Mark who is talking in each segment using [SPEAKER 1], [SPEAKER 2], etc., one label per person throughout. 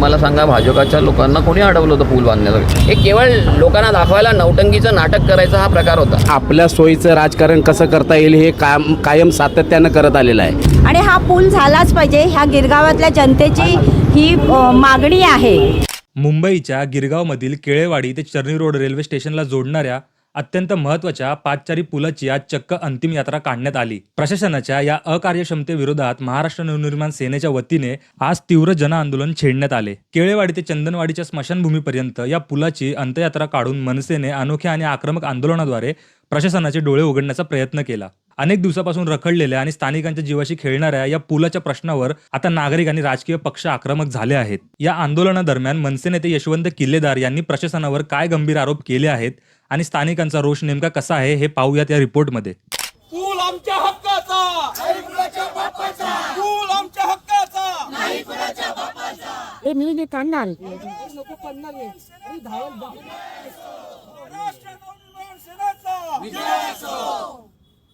[SPEAKER 1] मला सांगा, भाजपाच्या लोकांना कोणी अडवलं होतं पूल बांधण्यासाठी? हे केवळ लोकांना दाखवायला नौटंकीचं नाटक करायचा हा प्रकार होता.
[SPEAKER 2] आपल्या सोयीचं राजकारण कसं करता येईल हे कायम सातत्यानं करत आलेलं आहे.
[SPEAKER 3] आणि हा पूल झालाच पाहिजे, ह्या गिरगावातल्या जनतेची ही मागणी आहे.
[SPEAKER 4] मुंबईच्या गिरगावमधील केळेवाडी ते चर्नी रोड रेल्वे स्टेशनला जोडणाऱ्या अत्यंत महत्त्वाच्या पादचारी पुलाची आज चक्क अंतिम यात्रा काढण्यात आली. प्रशासनाच्या या अकार्यक्षमतेविरोधात महाराष्ट्र नवनिर्माण सेनेच्या वतीने आज तीव्र जनआंदोलन छेडण्यात आले. केळेवाडी ते चंदनवाडीच्या स्मशानभूमीपर्यंत या पुलाची अंत्ययात्रा काढून मनसेने अनोख्या आणि आक्रमक आंदोलनाद्वारे प्रशासनाचे डोळे उघडण्याचा प्रयत्न केला. अनेक दिवसापासून रखडलेल्या आणि स्थानिकांच्या जीवाशी खेळणाऱ्या या पुलाच्या प्रश्नावर आता नागरिक आणि राजकीय पक्ष आक्रमक झाले आहेत. या आंदोलनादरम्यान मनसे नेते यशवंत किल्लेदार यांनी प्रशासनावर काय गंभीर आरोप केले आहेत आणि स्थानिकांचा रोष नेमका कसा आहे हे पाहूयात या रिपोर्टमध्ये.
[SPEAKER 5] पूल आमच्या हक्काचा, नाही कुणाच्या बापाचा. पूल आमच्या हक्काचा, नाही कुणाच्या बापाचा.
[SPEAKER 3] हे मी काढणार
[SPEAKER 5] नको काढणार नाही. अरे धावल महाराष्ट्र नवनिर्माण सेनेचा विजय असो.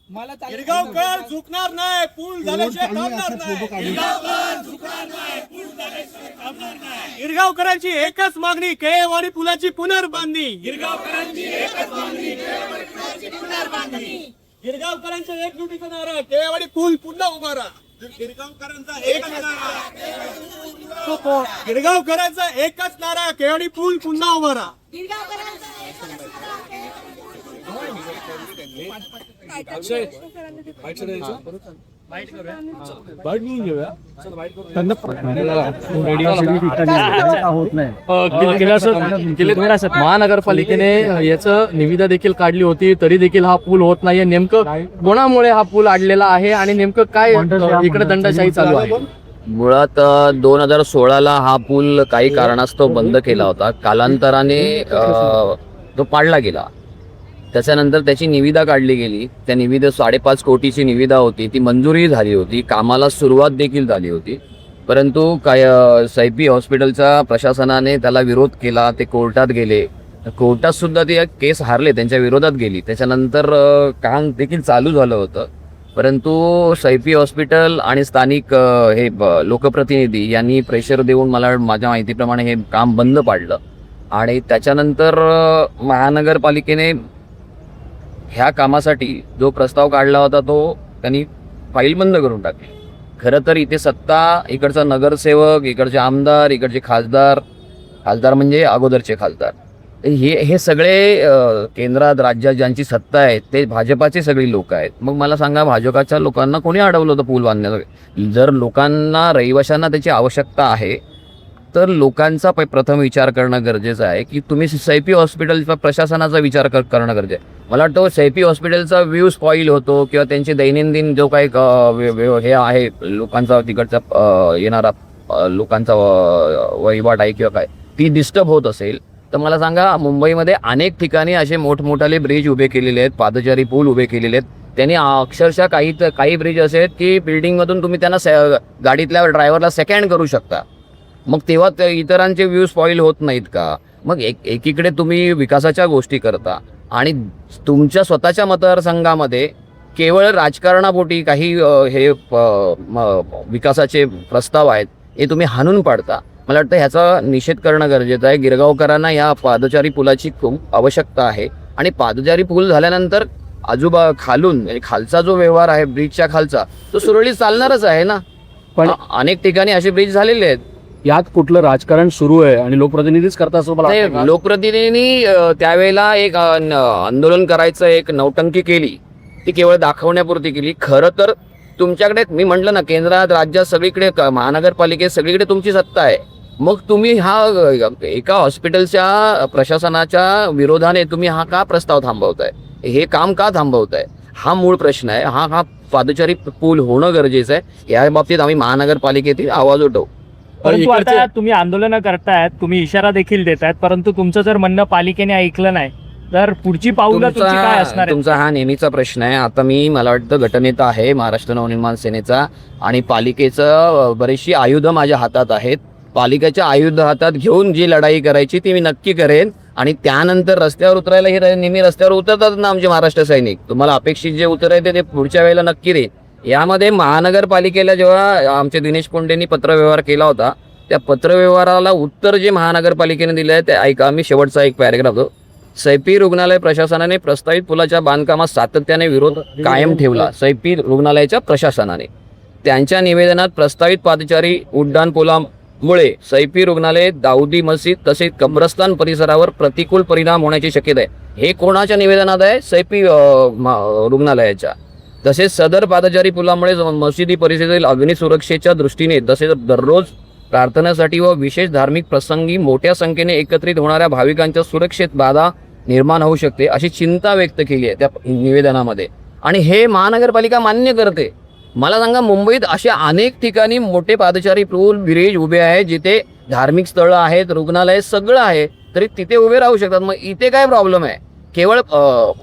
[SPEAKER 5] गिरगावकर झुकणार नाही, पूल झाल्याशिवाय थांबणार नाही. गिरगावकर झुकणार नाही, पूल झाल्याशिवाय थांबणार नाही. गिरगावकरांची एकच मागणी, केळेवाडी पुलाची पुनर्बांधणी. गिरगावकरांची एकच मागणी, केळेवाडी पुलाची पुनर्बांधणी. गिरगावकरांच्या एकजुटीचा नारा, केळेवाडी पूल पुन्हा उभारा. गिरगावकरांचा एकच नारा, गिरगावकरांचा एकच नारा, केळेवाडी पूल पुन्हा उभारा.
[SPEAKER 6] महानगरपालिकेने याचं निविदा देखील काढली होती, तरी देखील हा पूल होत नाहीये. नेमकं कोणामुळे हा पूल अडलेला आहे आणि नेमकं काय इकडे दंडशाही चालू आहे?
[SPEAKER 1] मुळात 2016ला हा पूल काही कारणास्तव बंद केला होता. कालांतराने तो पाडला गेला. त्याच्यानंतर त्याची निविदा काढली गेली. त्या निविदा 5.5 कोटीची निविदा होती, ती मंजुरी झाली होती, कामाला सुरुवात देखील झाली होती. परंतु काय सैफी हॉस्पिटलच्या प्रशासनाने त्याला विरोध केला. ते कोर्टात गेले, कोर्टात सुद्धा ते केस हारले, त्यांच्या विरोधात गेली. त्याच्यानंतर काम देखील चालू झालं होतं. परंतु सैफी हॉस्पिटल आणि स्थानिक हे लोकप्रतिनिधी यांनी प्रेशर देऊन माझ्या माहितीप्रमाणे हे काम बंद पाडलं. आणि त्याच्यानंतर महानगरपालिकेने ह्या कामासाठी जो प्रस्ताव काढला होता तो त्यांनी फाईल बंद करून टाकली. खरं तर इथे सत्ता, इकडचा नगरसेवक, इकडचे आमदार, इकडचे खासदार म्हणजे अगोदरचे खासदार, हे सगळे केंद्रात राज्यात ज्यांची सत्ता आहे ते भाजपाचे सगळी लोक आहेत. मग मला सांगा, भाजपाच्या लोकांना कोणी अडवलं होतं पूल बांधण्यासाठी? जर लोकांना, रहिवाशांना त्याची आवश्यकता आहे तर लोकांचा प्रथम विचार करणं गरजेचं आहे की तुम्ही सैफी हॉस्पिटलच्या प्रशासनाचा विचार करणं गरजेचं आहे. मला वाटतं सैफी हॉस्पिटलचा व्ह्यू स्पॉईल होतो किंवा त्यांचे दैनंदिन जो काही हे आहे लोकांचा, तिकडचा येणारा लोकांचा वहिवाट आहे किंवा काय, ती डिस्टर्ब होत असेल तर मला सांगा, मुंबईमध्ये अनेक ठिकाणी असे मोठमोठाले ब्रिज उभे केलेले आहेत, पादचारी पूल उभे केलेले आहेत. त्यांनी अक्षरशः काही ब्रिज असे आहेत की बिल्डिंगमधून तुम्ही त्यांना गाडीतल्या ड्रायव्हरला सेकंड करू शकता. मग तेव्हा इतरांचे व्ह्यू स्पॉईल होत नाहीत का? मग एकीकडे तुम्ही विकासाच्या गोष्टी करता आणि तुमच्या स्वतःच्या मतदारसंघामध्ये केवळ राजकारणापोटी काही हे विकासाचे प्रस्ताव आहेत हे तुम्ही हाणून पाडता. मला वाटतं ह्याचा निषेध करणं गरजेचं आहे. गिरगावकरांना या पादचारी पुलाची खूप आवश्यकता आहे आणि पादचारी पूल झाल्यानंतर खालून खालचा जो व्यवहार आहे ब्रिजच्या खालचा, तो सुरळीत चालणारच आहे ना. पण अनेक ठिकाणी असे ब्रिज झालेले आहेत.
[SPEAKER 6] यात कुठलं राजकारण सुरू आहे आणि लोकप्रतिनिधीच करता असं मला वाटतं का?
[SPEAKER 1] लोकप्रतिनिधींनी त्यावेळेला एक आंदोलन करायचं एक नौटंकी केली, ती केवळ दाखवण्यापुरती केली. खरं तर तुमच्याकडे मी म्हटलं ना, केंद्रात, राज्यात, सगळीकडे, महानगरपालिकेत सगळीकडे तुमची सत्ता आहे. मग तुम्ही हा एका हॉस्पिटलच्या प्रशासनाच्या विरोधाने तुम्ही हा का प्रस्ताव थांबवताय? हे काम का थांबवताय? हा मूळ प्रश्न आहे. हा पादचारी पूल होणं गरजेचं आहे. या बाबतीत आम्ही महानगरपालिकेतील आवाज उठवू.
[SPEAKER 7] परंतु आता तुम्ही आंदोलन करतायत, तुम्ही इशारा देखील देतायत, परंतु तुमचं जर म्हणणं पालिकेने ऐकलं नाही तर पुढची पाऊलं तुमची काय असणार आहे?
[SPEAKER 1] तुमचा हा नेहमीचा प्रश्न आहे. आता मला वाटतं गटनेता आहे महाराष्ट्र नवनिर्माण सेनेचा आणि पालिकेचं बरीचशी आयुधं माझ्या हातात आहेत. पालिकेच्या आयुध हातात घेऊन जी लढाई करायची ती मी नक्की करेन. आणि त्यानंतर रस्त्यावर उतरायला हे नेहमी रस्त्यावर उतरतात ना आमचे महाराष्ट्र सैनिक. तुम्हाला अपेक्षित जे उतरायचे ते पुढच्या वेळेला नक्की देईन. यामध्ये महानगरपालिकेला जेव्हा आमचे दिनेश कोंडेंनी पत्रव्यवहार केला होता त्या पत्रव्यवहाराला उत्तर जे महानगरपालिकेने दिलं आहे ते ऐका. मी शेवटचा एक पॅरेग्राफ दो. सैफी रुग्णालय प्रशासनाने प्रस्तावित पुलाच्या बांधकामात सातत्याने विरोध कायम ठेवला. सैफी रुग्णालयाच्या प्रशासनाने त्यांच्या निवेदनात प्रस्तावित पादचारी उड्डाण पुलामुळे सैफी रुग्णालय, दाऊदी मस्जिद तसेच कब्रस्तान परिसरावर प्रतिकूल परिणाम होण्याची शक्यता आहे. हे कोणाच्या निवेदनात आहे? सैफी रुग्णालयाच्या. तसेच सदर पादचारी पुलामुळे मशिदी परिसरातील अग्निसुरक्षेच्या दृष्टीने तसेच दररोज प्रार्थनेसाठी व विशेष धार्मिक प्रसंगी मोठ्या संख्येने एकत्रित होणाऱ्या भाविकांच्या सुरक्षेत बाधा निर्माण होऊ शकते अशी चिंता व्यक्त केली आहे त्या निवेदनामध्ये. आणि हे महानगरपालिका मान्य करते. मला सांगा, मुंबईत अशा अनेक ठिकाणी मोठे पादचारी पूल, ब्रिज उभे आहेत जिथे धार्मिक स्थळं आहेत, रुग्णालय सगळं आहे, तरी तिथे उभे राहू शकतात. मग इथे काय प्रॉब्लेम आहे? केवळ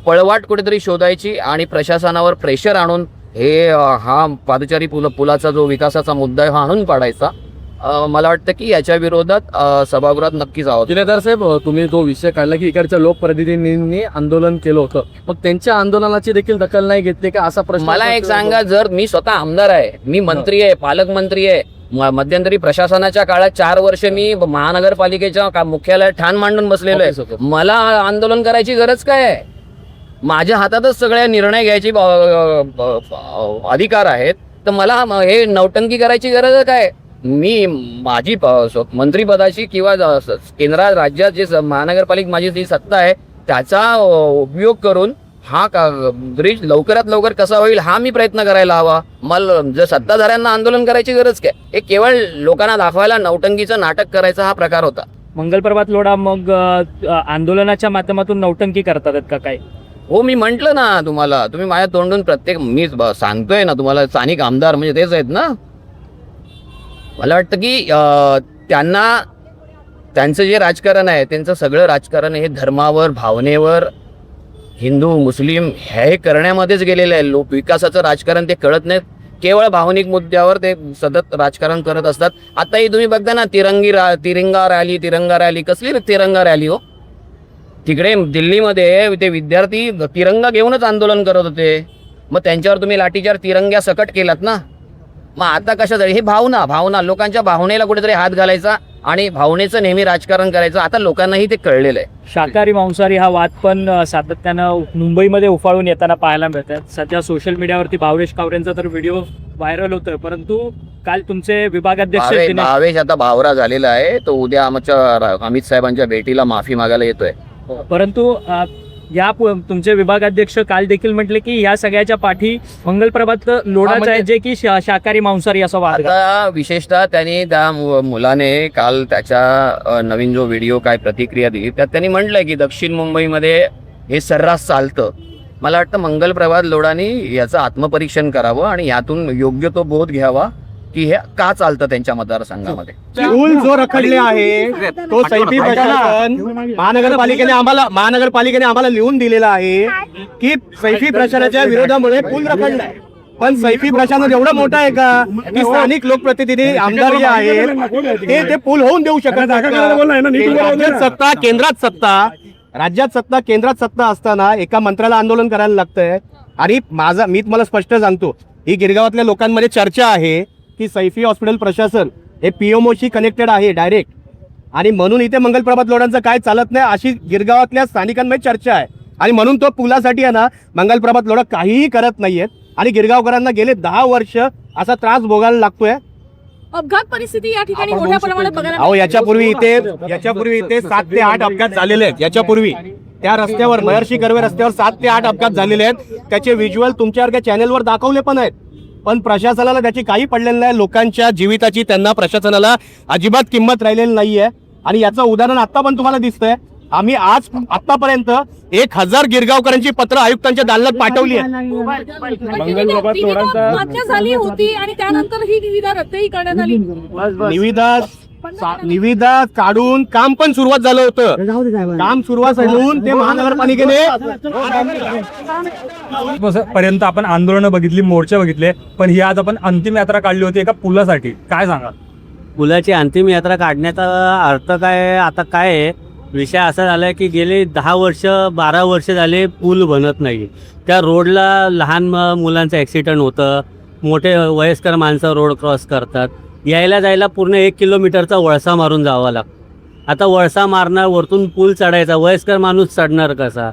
[SPEAKER 1] पळवाट कुठेतरी शोधायची आणि प्रशासनावर प्रेशर आणून हे हा पादचारी पुलाचा जो विकासाचा मुद्दा आहे हा आणून पाडायचा. मला वाटतं की याच्या विरोधात सभागृहात नक्कीच आहोत.
[SPEAKER 6] जिल्हाधिकारी साहेब, तुम्ही जो विषय काढला की इकडच्या लोकप्रतिनिधींनी आंदोलन केलं होतं, मग त्यांच्या आंदोलनाची देखील दखल नाही घेतली का, असा प्रश्न
[SPEAKER 1] मला एक सांगा, जर मी स्वतः आमदार आहे, मी मंत्री आहे, पालकमंत्री आहे, मध्यंतरी प्रशासनाच्या काळात 4 वर्ष मी महानगरपालिकेच्या मुख्यालयात ठाण मांडून बसलेलो आहे, मला आंदोलन करायची गरज काय आहे? माझ्या हातातच सगळे निर्णय घ्यायचे अधिकार आहेत, तर मला हे नौटंकी करायची गरज काय? मी माझी मंत्रीपदाची किंवा केंद्रात राज्यात जे महानगरपालिका माझी जी सत्ता आहे त्याचा उपयोग करून हा ब्रिज लवकरात लवकर कसा होईल हा मी प्रयत्न करायला हवा. मला जर सत्ताधाऱ्यांना आंदोलन करायची गरज काय? हे केवळ लोकांना दाखवायला नौटंकीचं नाटक करायचा हा प्रकार होता.
[SPEAKER 7] मंगलप्रभात लोढा मग आंदोलनाच्या माध्यमातून नौटंकी करतात का काय?
[SPEAKER 1] हो, मी म्हंटल ना तुम्हाला, तुम्ही माझ्या तोंडून प्रत्येक मी सांगतोय ना तुम्हाला, स्थानिक आमदार म्हणजे तेच आहेत ना. मला वाटतं की त्यांचं जे राजकारण आहे त्यांचं सगळं राजकारण हे धर्मावर, भावनेवर, हिंदू मुस्लिम हे करण्यामध्येच गेलेलं आहे. लोक विकासाचं राजकारण ते कळत नाहीत, केवळ भावनिक मुद्द्यावर ते सतत राजकारण करत असतात. आताही तुम्ही बघता ना, तिरंगा रॅली. कसली तिरंगा रॅली हो? तिकडे दिल्लीमध्ये ते विद्यार्थी तिरंगा घेऊनच आंदोलन करत होते, मग त्यांच्यावर तुम्ही लाठीचार्ज तिरंग्या सकट केलात ना. मग आता कशासाठी? हे भावना लोकांच्या भावनेला कुठेतरी हात घालायचा आणि भावनेचं नेहमी राजकारण करायचं. आता लोकांनाही ते कळलेलं आहे.
[SPEAKER 7] शाकाहारी मांसाहारी हा वाद पण सातत्यानं मुंबईमध्ये उफाळून येताना पाहायला मिळतात. सध्या सोशल मीडियावरती भावेश कावरेंचा तर व्हिडिओ व्हायरल होतोय, परंतु काल तुमचे विभागाध्यक्ष
[SPEAKER 1] भावेश आता भावरा झालेला आहे, तो उद्या आमच्या अमित साहेबांच्या भेटीला माफी मागायला येतोय.
[SPEAKER 7] परंतु तुमचे विभागाध्यक्ष काल देखील म्हटले की या सगळ्याच्या पाठी मंगलप्रभात लोढाच आहे, जे की शाकाहारी मांसाहारी असा वाद.
[SPEAKER 1] आता विशेषतः त्यांनी त्या मुलाने काल त्याच्या नवीन जो व्हिडिओ काय प्रतिक्रिया दिली त्यात त्यांनी म्हटलंय की दक्षिण मुंबईमध्ये हे सर्रास चालतं. मला वाटतं मंगलप्रभात लोढांनी याचं आत्मपरीक्षण करावं आणि यातून योग्य तो बोध घ्यावा की हे का चालतं त्यांच्या मतदारसंघामध्ये.
[SPEAKER 5] पूल जो रखडले आहे तो सैफी प्रशासन महानगरपालिकेने आम्हाला लिहून दिलेला आहे की सैफी प्रशासनाच्या विरोधामुळे पूल रखडलाय. पण सैफी प्रशासन एवढं मोठं आहे का की स्थानिक लोकप्रतिनिधी आमदार जे आहेत ते पूल होऊन देऊ शकत नाही. राज्यात सत्ता केंद्रात सत्ता असताना एका मंत्र्याला आंदोलन करायला लागतंय. आणि मी तुम्हाला स्पष्ट सांगतो, ही गिरगावातल्या लोकांमध्ये चर्चा आहे की सैफी हॉस्पिटल प्रशासन हे पीएमओशी कनेक्टेड आहे डायरेक्ट, आणि म्हणून इथे मंगलप्रभात लोढांचं काय चालत नाही अशी गिरगावातल्या स्थानिकांमध्ये चर्चा आहे. आणि म्हणून तो पुलासाठी आहे ना मंगलप्रभात लोढा काहीही करत नाहीयेत आणि गिरगावकरांना गेले 10 वर्ष असा त्रास भोगायला लागतोय.
[SPEAKER 8] अपघात परिस्थिती या ठिकाणी मोठ्या प्रमाणात बघायला
[SPEAKER 5] अहो याच्यापूर्वी इथे 7 ते 8 अपघात झालेले आहेत. याच्यापूर्वी त्या रस्त्यावर महर्षी कर्वे रस्त्यावर 7 ते 8 अपघात झालेले आहेत. त्याचे व्हिज्युअल तुमच्यासारख्या चॅनेलवर दाखवले पण आहेत, पण प्रशासनाला त्याची काही पडलेलं नाही. लोकांच्या जीविताची त्यांना प्रशासनाला अजिबात किंमत राहिलेली नाहीये. आणि याचं उदाहरण आता पण तुम्हाला दिसतंय. आम्ही आतापर्यंत 1000 गिरगावकरांची पत्र आयुक्तांच्या दालनात पाठवली आहे.
[SPEAKER 8] मान्य झाली होती आणि त्यानंतर ही निविदा रद्दही करण्यात आली.
[SPEAKER 5] निविदा काढून काम पण सुरुवात झालं होतं. काम सुरुवात होऊन ते महानगरपालिकेने
[SPEAKER 4] पर्यंत आपण आंदोलनं बघितली, मोर्चे बघितले, पण ही आज आपण अंतिम यात्रा काढली होती एका पुलासाठी. काय सांगा?
[SPEAKER 9] पुलाची अंतिम यात्रा काढण्याचा अर्थ काय? आता काय आहे, विषय असा झाला की गेले 10 वर्ष 12 वर्ष झाले पूल बनत नाही. त्या रोडला लहान मुलांचं ॲक्सिडेंट होतं, मोठे वयस्कर माणसं रोड क्रॉस करतात. यायला जायला पूर्ण 1 किलोमीटरचा वळसा मारून जावं लागतं. आता वळसा मारणार, वरतून पूल चढायचा, वयस्कर माणूस चढणार कसा?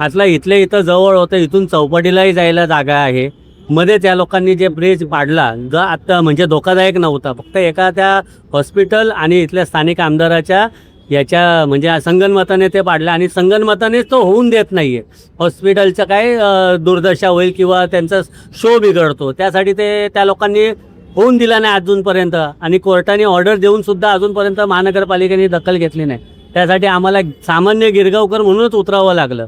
[SPEAKER 9] आतला इथल्या इथं जवळ होतं, इथून चौपाटीलाही जायला जागा आहे. मध्ये त्या लोकांनी जे ब्रिज पाडला जो आता म्हणजे धोकादायक नव्हता, फक्त एका त्या हॉस्पिटल आणि इथल्या स्थानिक आमदाराच्या याच्या म्हणजे संगनमताने ते पाडलं आणि संगनमतानेच तो होऊन देत नाही आहे. हॉस्पिटलचं काय दुर्दशा होईल किंवा त्यांचा शो बिघडतो, त्यासाठी ते त्या लोकांनी होऊन दिला नाही अजूनपर्यंत. आणि कोर्टाने ऑर्डर देऊनसुद्धा अजूनपर्यंत महानगरपालिकेने दखल घेतली नाही. त्यासाठी आम्हाला सामान्य गिरगावकर म्हणूनच उतरावं लागलं.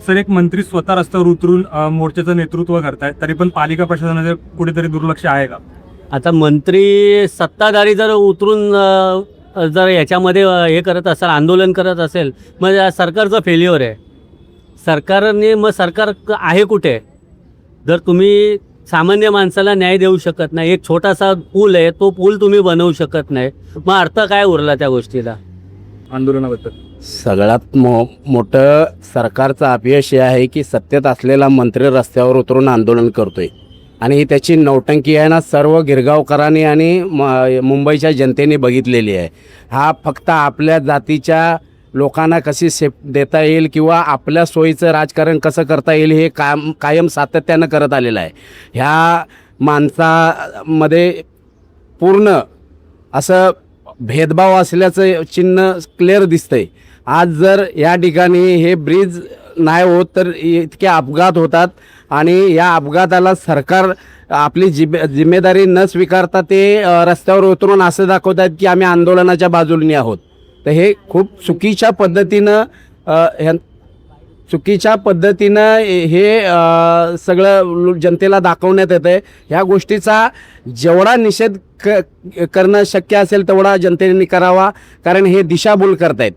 [SPEAKER 4] सर, एक मंत्री स्वतः रस्त्यावर उतरून मोर्चाचं नेतृत्व करतायत, तरी पण पालिका प्रशासनाचे कुठेतरी दुर्लक्ष आहे का?
[SPEAKER 9] आता मंत्री सत्ताधारी जर उतरून जर याच्यामध्ये हे करत असेल, आंदोलन करत असेल, मग सरकारचं फेल्युअर आहे. सरकारने मग सरकार आहे कुठे? जर तुम्ही सामान्य माणसाला न्याय देऊ शकत नाही, एक छोटासा पूल आहे, तो पूल तुम्ही बनवू शकत नाही, मग अर्थ काय उरला त्या गोष्टीला?
[SPEAKER 4] आंदोलनाबद्दल
[SPEAKER 2] सगळ्यात मोठं सरकारचं अपयश हे आहे की सत्तेत असलेला मंत्री रस्त्यावर उतरून आंदोलन करतोय आणि ही त्याची नौटंकी आहे ना सर्व गिरगावकरांनी आणि मुंबईच्या जनतेने बघितलेली आहे. हा फक्त आपल्या जातीच्या लोकांना कशी सेफ देता येईल किंवा आपल्या सोयीचं राजकारण कसं करता येईल हे कायम सातत्यानं करत आलेलं आहे. ह्या माणसामध्ये पूर्ण असं भेदभाव असल्याचं चिन्ह क्लिअर दिसतंय. आज जर या ठिकाणी हे ब्रिज नाही होत तर इतके अपघात होतात आणि या अपघाताला सरकार आपली जिम्मेदारी न स्वीकारता ते रस्त्यावर उतरून असं दाखवत आहेत की आम्ही आंदोलनाच्या बाजूने आहोत. तर हे खूप चुकीच्या पद्धतीनं हे सगळं जनतेला दाखवण्यात येतं आहे. ह्या गोष्टीचा जेवढा निषेध करणं शक्य असेल तेवढा जनतेने करावा, कारण हे दिशाभूल करतायत.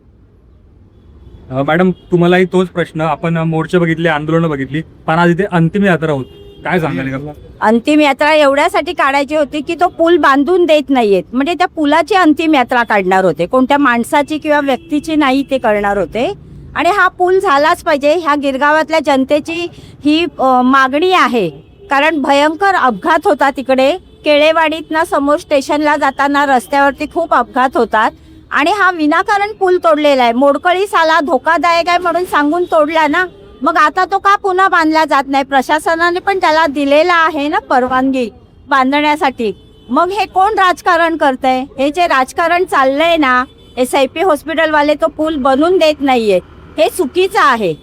[SPEAKER 4] मॅडम, तुम्हालाही तोच प्रश्न. आपण मोर्चे बघितले, आंदोलनं बघितली, पण आज इथे अंतिम यात्रा होत, काय सांगाल का?
[SPEAKER 3] अंतिम यात्रा एवढ्यासाठी काढायची होती की तो पूल बांधून देत नाहीयेत, म्हणजे त्या पुलाची अंतिम यात्रा काढणार होते, कोणत्या माणसाची किंवा व्यक्तीची नाही ते करणार होते. आणि हा पूल झालाच पाहिजे, ह्या गिरगावातल्या जनतेची ही मागणी आहे. कारण भयंकर अपघात होतात तिकडे, केळेवाडीतनं समोर स्टेशनला जाताना रस्त्यावरती खूप अपघात होतात आणि हा विनाकारण पूल तोडलेला आहे. मोडकळी साला धोकादायक आहे म्हणून सांगून तोडला ना, मग आता तो का पुन्हा बांधला जात नाही? प्रशासनाने पण त्याला दिलेला आहे ना परवानगी बांधण्यासाठी. मग हे कोण राजकारण करतंय? हे जे राजकारण चाललंय ना, SIP हॉस्पिटलवाले तो पूल बनवून देत नाहीये, हे चुकीचं आहे.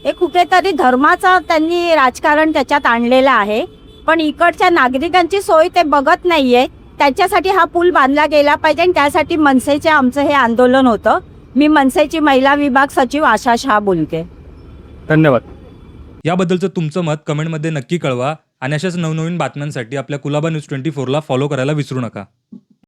[SPEAKER 3] हे कुठेतरी धर्माचं त्यांनी राजकारण त्याच्यात आणलेलं आहे, पण इकडच्या नागरिकांची सोय ते बघत नाहीये. त्याच्यासाठी हा पूल बांधला गेला पाहिजे आणि त्यासाठी मनसेचे आमचं हे आंदोलन होतं. मी मनसेची महिला विभाग सचिव आशा शाह बोलते.
[SPEAKER 4] धन्यवाद. याबद्दलचं तुमचं मत कमेंटमध्ये नक्की कळवा आणि अशाच नवनवीन बातम्यांसाठी आपल्या कुलाबा न्यूज 24ला फॉलो करायला विसरू नका.